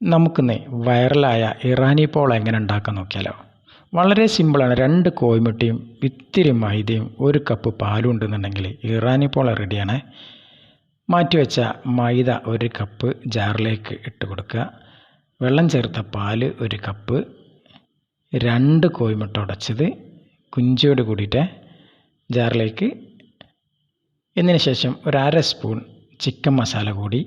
നമുക്കിന്ന് വൈറലായ ഇറാനി പോള എങ്ങനെ ഉണ്ടാക്കാൻ നോക്കിയാലോ. വളരെ സിമ്പിളാണ്. 2 കോഴിമുട്ടയും ഇത്തിരി മൈദയും 1 കപ്പ് പാലും ഉണ്ടെന്നുണ്ടെങ്കിൽ ഇറാനി പോള റെഡിയാണ്. മാറ്റിവെച്ച മൈദ 1 കപ്പ് ജാറിലേക്ക് ഇട്ട് കൊടുക്കുക. വെള്ളം ചേർത്ത പാല് 1 കപ്പ്, 2 കോഴിമുട്ട ഉടച്ചത് കുഞ്ചിയോട് കൂടിയിട്ട് ജാറിലേക്ക്. ഇതിന് ശേഷം 1/2 സ്പൂൺ ചിക്കൻ മസാല കൂടി,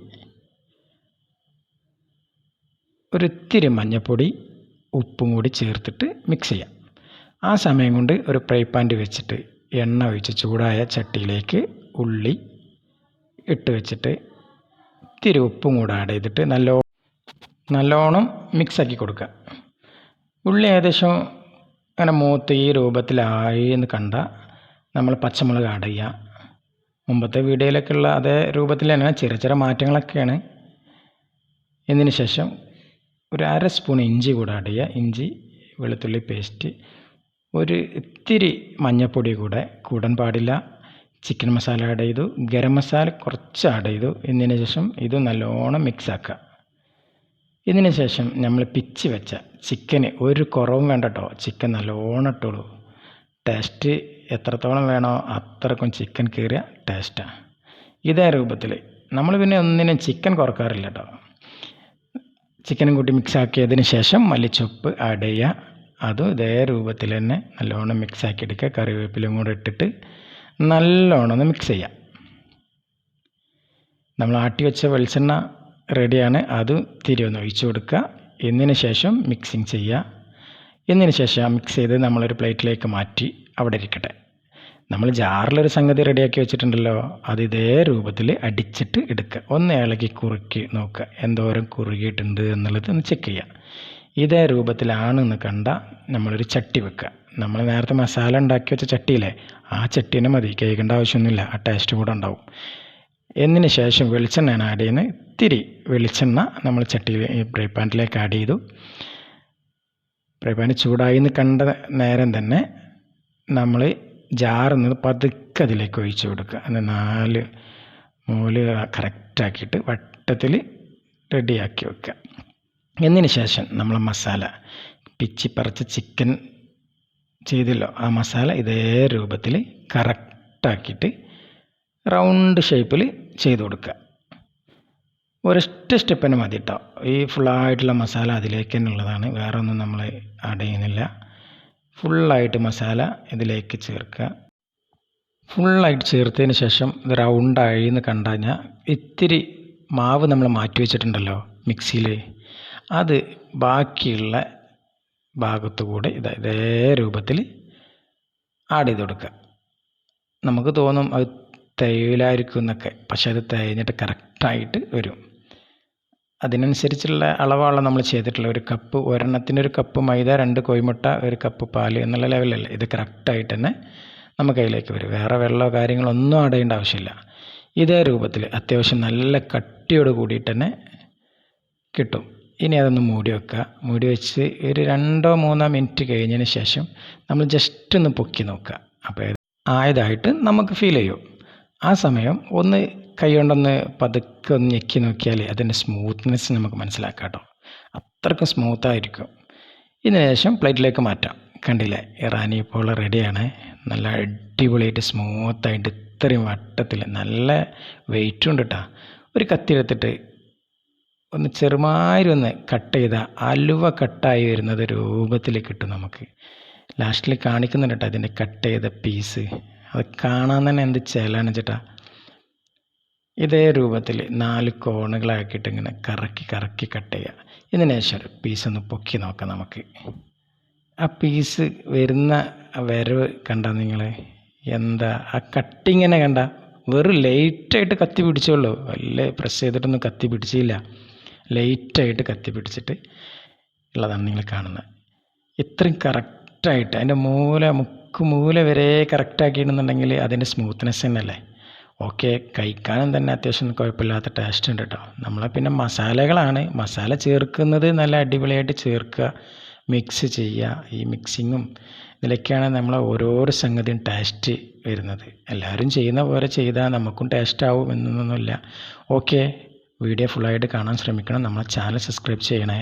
ഒരിത്തിരി മഞ്ഞൾപ്പൊടി, ഉപ്പും കൂടി ചേർത്തിട്ട് മിക്സ് ചെയ്യാം. ആ സമയം കൊണ്ട് ഒരു ഫ്രൈ പാൻ വെച്ചിട്ട് എണ്ണ ഒഴിച്ച് ചൂടായ ചട്ടിയിലേക്ക് ഉള്ളി ഇട്ട് വെച്ചിട്ട് ഇത്തിരി ഉപ്പും കൂടെ ആഡ് ചെയ്തിട്ട് നല്ലോണം മിക്സാക്കി കൊടുക്കുക. ഉള്ളി ഏകദേശം അങ്ങനെ മൂത്ത് ഈ രൂപത്തിലായി എന്ന് കണ്ടാൽ നമ്മൾ പച്ചമുളക് ആഡ് ചെയ്യുക. മുമ്പത്തെ വീഡിയോയിലൊക്കെ ഉള്ള അതേ രൂപത്തിൽ തന്നെ ചെറിയ മാറ്റങ്ങളൊക്കെയാണ്. ഇതിന് ശേഷം 1/2 സ്പൂൺ ഇഞ്ചി കൂടെ ആഡ് ചെയ്യുക. ഇഞ്ചി വെളുത്തുള്ളി പേസ്റ്റ്, ഒരു ഇത്തിരി മഞ്ഞൾപ്പൊടി കൂടെ കൂടാൻ പാടില്ല. ചിക്കൻ മസാല ആഡ് ചെയ്തു, ഗരം മസാല കുറച്ച് ആഡ് ചെയ്തു. ഇതിന് ശേഷം ഇത് നല്ലോണം മിക്സ് ആക്കുക. ഇതിന് ശേഷം നമ്മൾ പിച്ചി വെച്ച ചിക്കന് ഒരു കുറവും വേണ്ട കേട്ടോ. ചിക്കൻ നല്ലോണം ഇട്ടോളൂ. ടേസ്റ്റ് എത്രത്തോളം വേണോ അത്രക്കും ചിക്കൻ കയറിയ ടേസ്റ്റാണ്. ഇതേ രൂപത്തിൽ നമ്മൾ പിന്നെ ഒന്നിനും ചിക്കൻ കുറക്കാറില്ല കേട്ടോ. ചിക്കനും കൂട്ടി മിക്സ് ആക്കിയതിന് ശേഷം മല്ലിച്ചപ്പ് ആഡ് ചെയ്യുക. അതും ഇതേ രൂപത്തിൽ തന്നെ നല്ലോണം മിക്സ് ആക്കി എടുക്കുക. കറിവേപ്പിലയും കൂടെ ഇട്ടിട്ട് നല്ലോണം ഒന്ന് മിക്സ് ചെയ്യുക. നമ്മൾ ആട്ടി വെച്ച വെളിച്ചെണ്ണ റെഡിയാണ്, അത് തിരി ഒന്ന് ഒഴിച്ചു കൊടുക്കുക. ഇതിന് ശേഷം മിക്സിങ് ചെയ്യുക. ഇതിന് ശേഷം മിക്സ് ചെയ്ത് നമ്മളൊരു പ്ലേറ്റിലേക്ക് മാറ്റി അവിടെ ഇരിക്കട്ടെ. നമ്മൾ ജാറിലൊരു സംഗതി റെഡിയാക്കി വെച്ചിട്ടുണ്ടല്ലോ, അത് ഇതേ രൂപത്തിൽ അടിച്ചിട്ട് എടുക്കുക. ഒന്ന് ഇളകി കുറുക്കി നോക്കുക എന്തോരം കുറുകിയിട്ടുണ്ട് എന്നുള്ളത് ഒന്ന് ചെക്ക് ചെയ്യുക. ഇതേ രൂപത്തിലാണെന്ന് കണ്ടാൽ നമ്മളൊരു ചട്ടി വെക്കുക. നമ്മൾ നേരത്തെ മസാല ഉണ്ടാക്കി വെച്ച ചട്ടിയില്ലേ, ആ ചട്ടീനെ മതി, കേൾക്കേണ്ട ആവശ്യമൊന്നുമില്ല. ആ ടേസ്റ്റ് കൂടെ ഉണ്ടാവും. എന്നതിന് ശേഷം വെളിച്ചെണ്ണയാണ് ആഡ് ചെയ്യുന്നത്. ഇത്തിരി വെളിച്ചെണ്ണ നമ്മൾ ചട്ടിയിൽ ഈ ഫ്രൈ പാനിലേക്ക് ആഡ് ചെയ്തു. ഫ്രൈ പാൻ ചൂടായി എന്ന് കണ്ട നേരം തന്നെ നമ്മൾ ജാറിൽ നിന്ന് പതുക്കെ അതിലേക്ക് ഒഴിച്ചു കൊടുക്കുക. എന്നിട്ട് 4 മൂല കറക്റ്റാക്കിയിട്ട് വട്ടത്തിൽ റെഡിയാക്കി വെക്കുക. എന്നതിന് ശേഷം നമ്മൾ മസാല പിച്ചി പറിച്ച് ചിക്കൻ ചെയ്തല്ലോ, ആ മസാല ഇതേ രൂപത്തിൽ കറക്റ്റാക്കിയിട്ട് റൗണ്ട് ഷേപ്പിൽ ചെയ്ത് കൊടുക്കുക. ഒരൊറ്റ സ്റ്റെപ്പിന് മതി കേട്ടോ. ഈ ഫുള്ളായിട്ടുള്ള മസാല അതിലേക്ക് തന്നെ ഉള്ളതാണ്, വേറെ ഒന്നും നമ്മൾ ആഡ് ചെയ്യുന്നില്ല. ഫുള്ളായിട്ട് മസാല ഇതിലേക്ക് ചേർക്കുക. ഫുള്ളായിട്ട് ചേർത്തതിന് ശേഷം ഇത് റൗണ്ടായി എന്ന് കണ്ടു കഴിഞ്ഞാൽ ഇത്തിരി മാവ് നമ്മൾ മാറ്റി വെച്ചിട്ടുണ്ടല്ലോ മിക്സിയിൽ, അത് ബാക്കിയുള്ള ഭാഗത്തു കൂടെ ഇതേ രൂപത്തിൽ ആഡ് ചെയ്ത് കൊടുക്കുക. നമുക്ക് തോന്നും അത് തേയിലായിരിക്കും എന്നൊക്കെ, പക്ഷെ അത് തേഞ്ഞിട്ട് കറക്റ്റായിട്ട് വരും. അതിനനുസരിച്ചുള്ള അളവാണ് നമ്മൾ ചെയ്തിട്ടുള്ള. 1 കപ്പ്, ഒരെണ്ണത്തിന് 1 കപ്പ് മൈദ, 2 കോഴിമുട്ട, 1 കപ്പ് പാല് എന്നുള്ള ലെവലല്ലേ. ഇത് കറക്റ്റായിട്ട് തന്നെ നമുക്ക് അതിലേക്ക് വരും. വേറെ വെള്ളമോ കാര്യങ്ങളൊന്നും ആഡ് ചെയ്യേണ്ട ആവശ്യമില്ല. ഇതേ രൂപത്തിൽ അത്യാവശ്യം നല്ല കട്ടിയോട് കൂടിയിട്ട് തന്നെ കിട്ടും. ഇനി അതൊന്ന് മൂടി വെക്കുക. മൂടി വെച്ച് ഒരു 2-3 മിനിറ്റ് കഴിഞ്ഞതിന് ശേഷം നമ്മൾ ജസ്റ്റ് ഒന്ന് പൊക്കി നോക്കുക. അപ്പോൾ ആയതായിട്ട് നമുക്ക് ഫീൽ ചെയ്യും. ആ സമയം ഒന്ന് കൈ കൊണ്ടൊന്ന് പതുക്കെ ഒന്ന് ഞെക്കി നോക്കിയാൽ അതിൻ്റെ സ്മൂത്ത്നെസ് നമുക്ക് മനസ്സിലാക്കാം കേട്ടോ. അത്രയ്ക്കും സ്മൂത്തായിരിക്കും. ഇതിന് ശേഷം പ്ലേറ്റിലേക്ക് മാറ്റാം. കണ്ടില്ലേ, ഇറാനി പോള റെഡിയാണ്. നല്ല അടിപൊളിയായിട്ട് സ്മൂത്തായിട്ട് ഇത്രയും വട്ടത്തിൽ നല്ല വെയിറ്റും ഉണ്ട് കേട്ടോ. ഒരു കത്തി എടുത്തിട്ട് ഒന്ന് ചെറുമാതിരി ഒന്ന് കട്ട് ചെയ്താൽ അലുവ കട്ടായി വരുന്നത് രൂപത്തിൽ കിട്ടും നമുക്ക്. ലാസ്റ്റിൽ കാണിക്കുന്നുണ്ട് കേട്ടോ അതിൻ്റെ കട്ട് ചെയ്ത പീസ്. അത് കാണാൻ തന്നെ എന്ത് ചേലാണ് ചേട്ടാ. ഇതേ രൂപത്തിൽ 4 കോണുകളാക്കിയിട്ട് ഇങ്ങനെ കറക്കി കട്ട് ചെയ്യുക. ഇതിന് ശേഷം ഒരു പീസ് ഒന്ന് പൊക്കി നോക്കാം നമുക്ക്. ആ പീസ് വരുന്ന വരവ് കണ്ടാൽ നിങ്ങൾ എന്താ, ആ കട്ടിങ്ങനെ കണ്ട വെറും ലൈറ്റായിട്ട് കത്തി പിടിച്ചോളൂ. വല്ല പ്രസ് ചെയ്തിട്ടൊന്നും കത്തി പിടിച്ചില്ല, ലൈറ്റായിട്ട് കത്തി പിടിച്ചിട്ട് ഉള്ളതാണ് നിങ്ങൾ കാണുന്നത്. ഇത്രയും കറക്റ്റായിട്ട് അതിൻ്റെ മൂല വരെ കറക്റ്റാക്കിയിട്ടുണ്ടെങ്കിൽ അതിൻ്റെ സ്മൂത്ത്നെസ് തന്നെയല്ലേ. ഓക്കെ, കഴിക്കാനും തന്നെ അത്യാവശ്യം കുഴപ്പമില്ലാത്ത ടേസ്റ്റ് ഉണ്ട് കേട്ടോ. നമ്മളെ പിന്നെ മസാലകളാണ്, മസാല ചേർക്കുന്നത് നല്ല അടിപൊളിയായിട്ട് ചേർക്കുക, മിക്സ് ചെയ്യുക. ഈ മിക്സിങ്ങും ഇതിലൊക്കെയാണ് നമ്മൾ ഓരോരോ സംഗതിയും ടേസ്റ്റ് വരുന്നത്. എല്ലാവരും ചെയ്യുന്ന പോലെ ചെയ്താൽ നമുക്കും ടേസ്റ്റ് ആവും എന്നൊന്നുമില്ല. ഓക്കെ, വീഡിയോ ഫുള്ളായിട്ട് കാണാൻ ശ്രമിക്കണം. നമ്മളെ ചാനൽ സബ്സ്ക്രൈബ് ചെയ്യണേ.